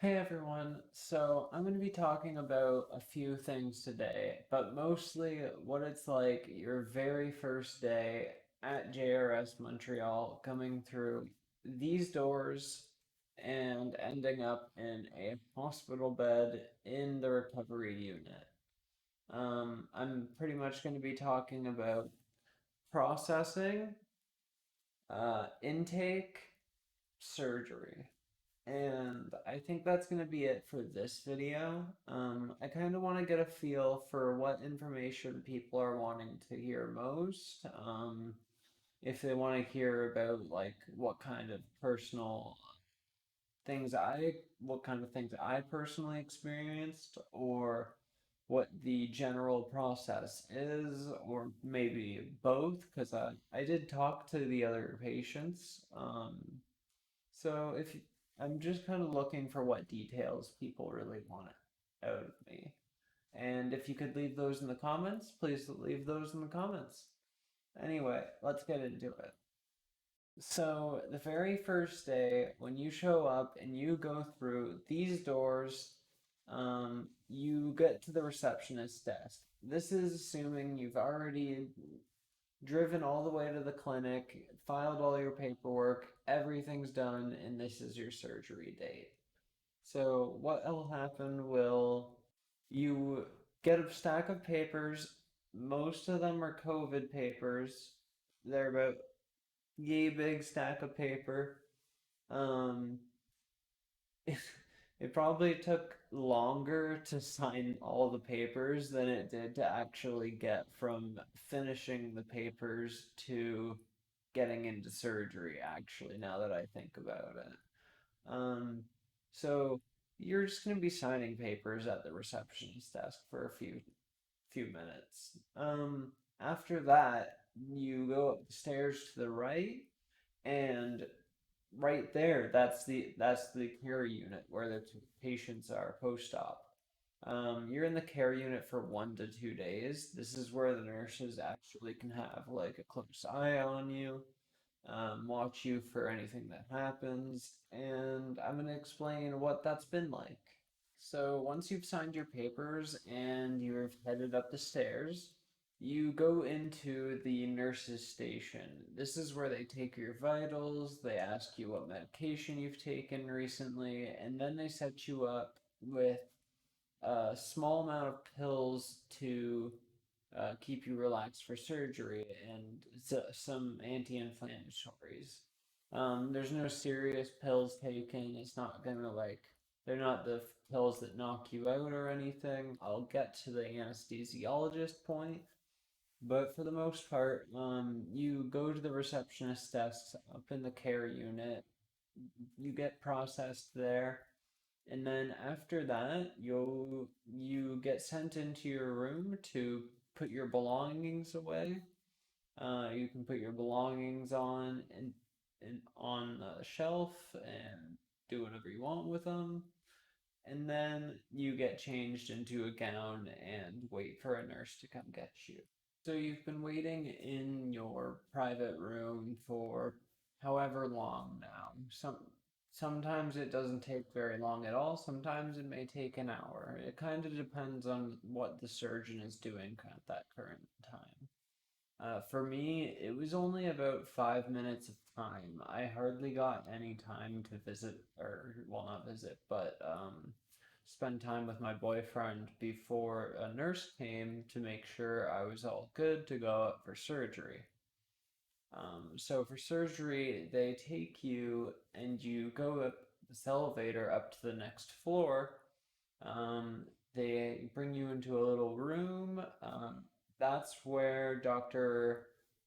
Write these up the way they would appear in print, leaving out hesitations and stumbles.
Hey everyone, so I'm going to be talking about a few things today, but mostly what it's like your very first day at GRS Montreal, coming through these doors and ending up in a hospital bed in the recovery unit. I'm pretty much going to be talking about processing, intake, surgery. And I think that's going to be it for this video. I kind of want to get a feel for what information people are wanting to hear most. If they want to hear about like what kind of things I personally experienced, or what the general process is, or maybe both, because I did talk to the other patients. So if I'm just kind of looking for what details people really want out of me. And if you could leave those in the comments, please leave those in the comments. Anyway, let's get into it. So, the very first day, when you show up and you go through these doors, you get to the receptionist's desk. This is assuming you've already driven all the way to the clinic, filed all your paperwork, everything's done, and this is your surgery date. So what will happen will you get a stack of papers. Most of them are COVID papers. They're about yay big stack of paper. Um, it probably took longer to sign all the papers than it did to actually get from finishing the papers to getting into surgery, actually, now that I think about it. Um, so you're just going to be signing papers at the receptionist desk for a few minutes. After that, you go up the stairs to the right, and right there, that's the care unit where the patients are post-op. You're in the care unit for 1 to 2 days. This is where the nurses actually can have like a close eye on you, watch you for anything that happens, and I'm going to explain what that's been like. So, once you've signed your papers and you've headed up the stairs, you go into the nurse's station. This is where they take your vitals, they ask you what medication you've taken recently, and then they set you up with a small amount of pills to keep you relaxed for surgery and some anti-inflammatories. There's no serious pills taken. It's not gonna like, they're not the pills that knock you out or anything. I'll get to the anesthesiologist point. But for the most part, you go to the receptionist desk up in the care unit, you get processed there, and then after that, you get sent into your room to put your belongings away. You can put your belongings and on the shelf and do whatever you want with them. And then you get changed into a gown and wait for a nurse to come get you. So you've been waiting in your private room for however long now. Sometimes it doesn't take very long at all. Sometimes it may take an hour. It kind of depends on what the surgeon is doing at that current time. For me, it was only about 5 minutes of time. I hardly got any time to visit, or well, not visit, but spend time with my boyfriend before a nurse came to make sure I was all good to go up for surgery. So for surgery, they take you and you go up this elevator up to the next floor. They bring you into a little room. That's where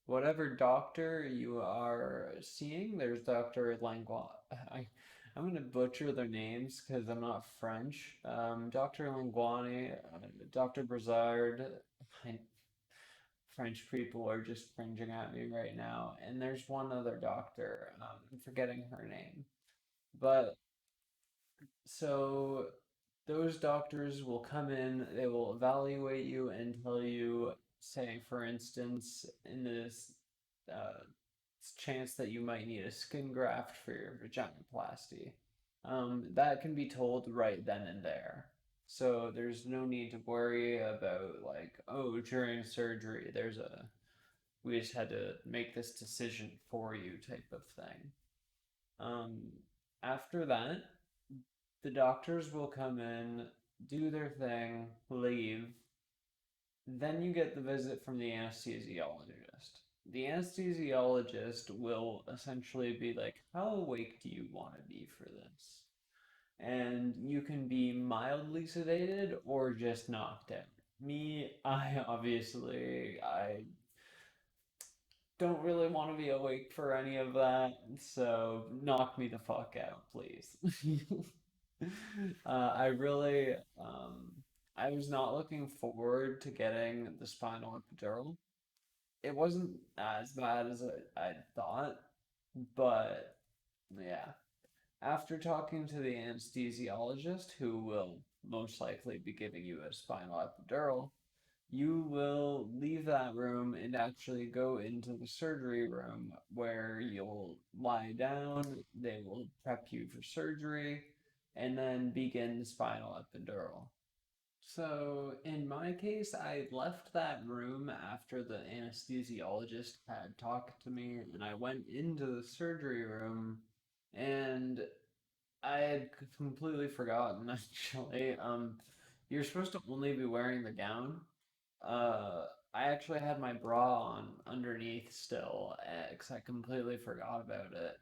whatever doctor you are seeing, there's Dr. Langlois. I'm going to butcher their names because I'm not French. Dr. Linguani, Dr. Brazard. I, French people are just cringing at me right now. And there's one other doctor. I'm forgetting her name. But so those doctors will come in, they will evaluate you and tell you, say, for instance, in this chance that you might need a skin graft for your vaginoplasty. that can be told right then and there. So there's no need to worry about like, oh, during surgery, we just had to make this decision for you type of thing. Um, After that, the doctors will come in, do their thing, leave. Then you get the visit from the anesthesiologist. The anesthesiologist will essentially be like, how awake do you want to be for this? And you can be mildly sedated or just knocked out. Me, I don't really want to be awake for any of that, so knock me the fuck out, please. I really, I was not looking forward to getting the spinal epidural. It wasn't as bad as I thought, but yeah. After talking to the anesthesiologist, who will most likely be giving you a spinal epidural, you will leave that room and actually go into the surgery room where you'll lie down, they will prep you for surgery, and then begin the spinal epidural. So, in my case, I left that room after the anesthesiologist had talked to me, and I went into the surgery room, and I had completely forgotten, actually. You're supposed to only be wearing the gown. I actually had my bra on underneath still, because I completely forgot about it.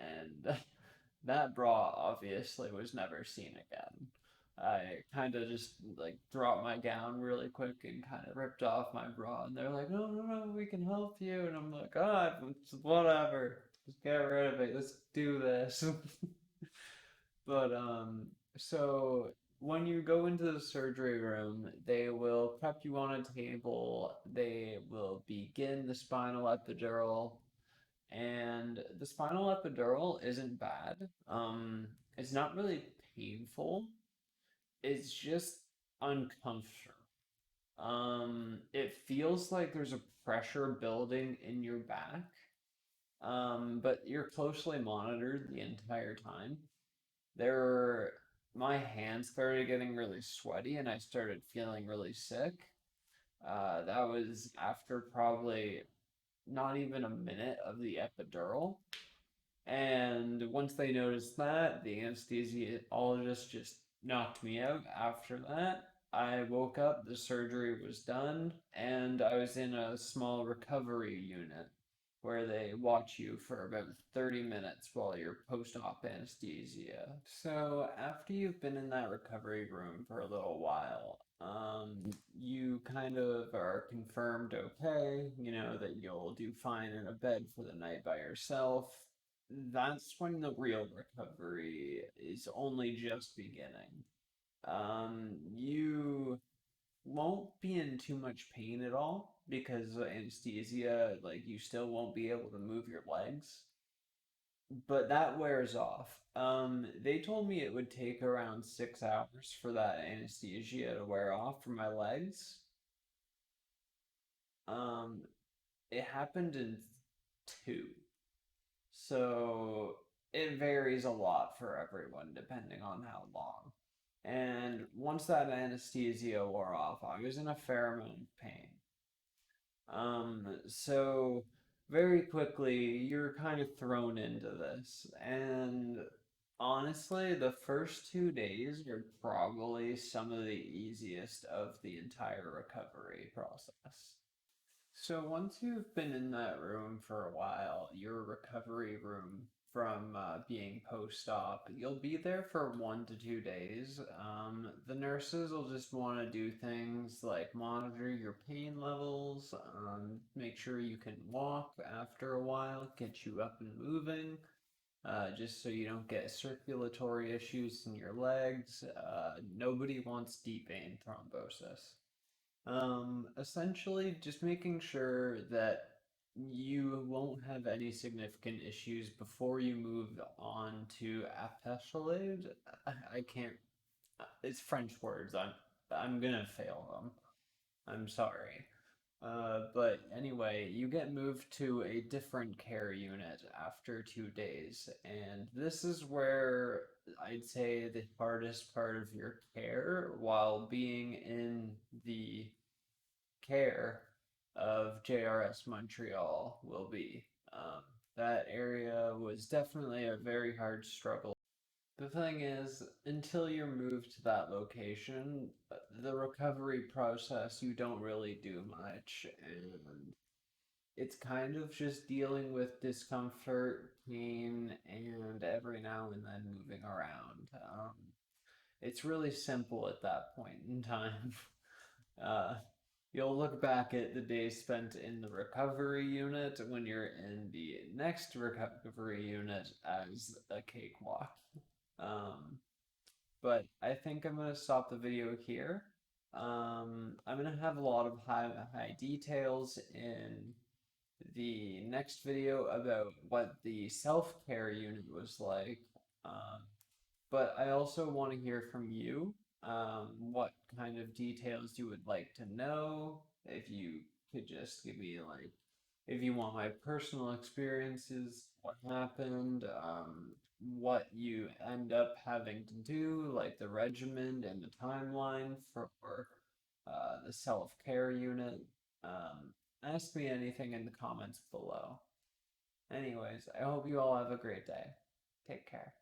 And that bra obviously was never seen again. I kind of just like dropped my gown really quick and kind of ripped off my bra, and they're like, "No, no, no, we can help you," and I'm like, "God, it's whatever, just get rid of it. Let's do this." But so when you go into the surgery room, they will prep you on a table. They will begin the spinal epidural, and the spinal epidural isn't bad. It's not really painful. It's just uncomfortable. It feels like there's a pressure building in your back, but you're closely monitored the entire time. There, my hands started getting really sweaty and I started feeling really sick. That was after probably not even a minute of the epidural. And once they noticed that, the anesthesiologist just knocked me out after that. I woke up, the surgery was done, and I was in a small recovery unit where they watch you for about 30 minutes while you're post-op anesthesia. So after you've been in that recovery room for a little while, you kind of are confirmed okay, that you'll do fine in a bed for the night by yourself. That's when the real recovery is only just beginning. You won't be in too much pain at all because of anesthesia, like you still won't be able to move your legs, but that wears off. They told me it would take around 6 hours for that anesthesia to wear off for my legs. Um, it happened in two. So it varies a lot for everyone depending on how long. And once that anesthesia wore off, I was in a fair amount of pain. So very quickly you're kind of thrown into this. And honestly, the first 2 days are probably some of the easiest of the entire recovery process. So once you've been in that room for a while, your recovery room from being post-op, you'll be there for 1 to 2 days. The nurses will just want to do things like monitor your pain levels, make sure you can walk after a while, get you up and moving, just so you don't get circulatory issues in your legs. Nobody wants deep vein thrombosis. Essentially, just making sure that you won't have any significant issues before you move on to aptitude. I can't. It's French words. I'm gonna fail them. I'm sorry. But anyway, you get moved to a different care unit after 2 days, and this is where I'd say the hardest part of your care while being in the care of GRS Montreal will be. Um, that area was definitely a very hard struggle. The thing is, until you're moved to that location, the recovery process, you don't really do much, and it's kind of just dealing with discomfort, pain, and every now and then moving around. It's really simple at that point in time. Uh, you'll look back at the days spent in the recovery unit when you're in the next recovery unit as a cakewalk. Um, but I think I'm gonna stop the video here. I'm gonna have a lot of high details in the next video about what the self-care unit was like. Um, but I also want to hear from you, what kind of details you would like to know. If you could just give me like, if you want my personal experiences, what happened, what you end up having to do, like the regimen and the timeline for the self-care unit. Ask me anything in the comments below. Anyways, I hope you all have a great day. Take care.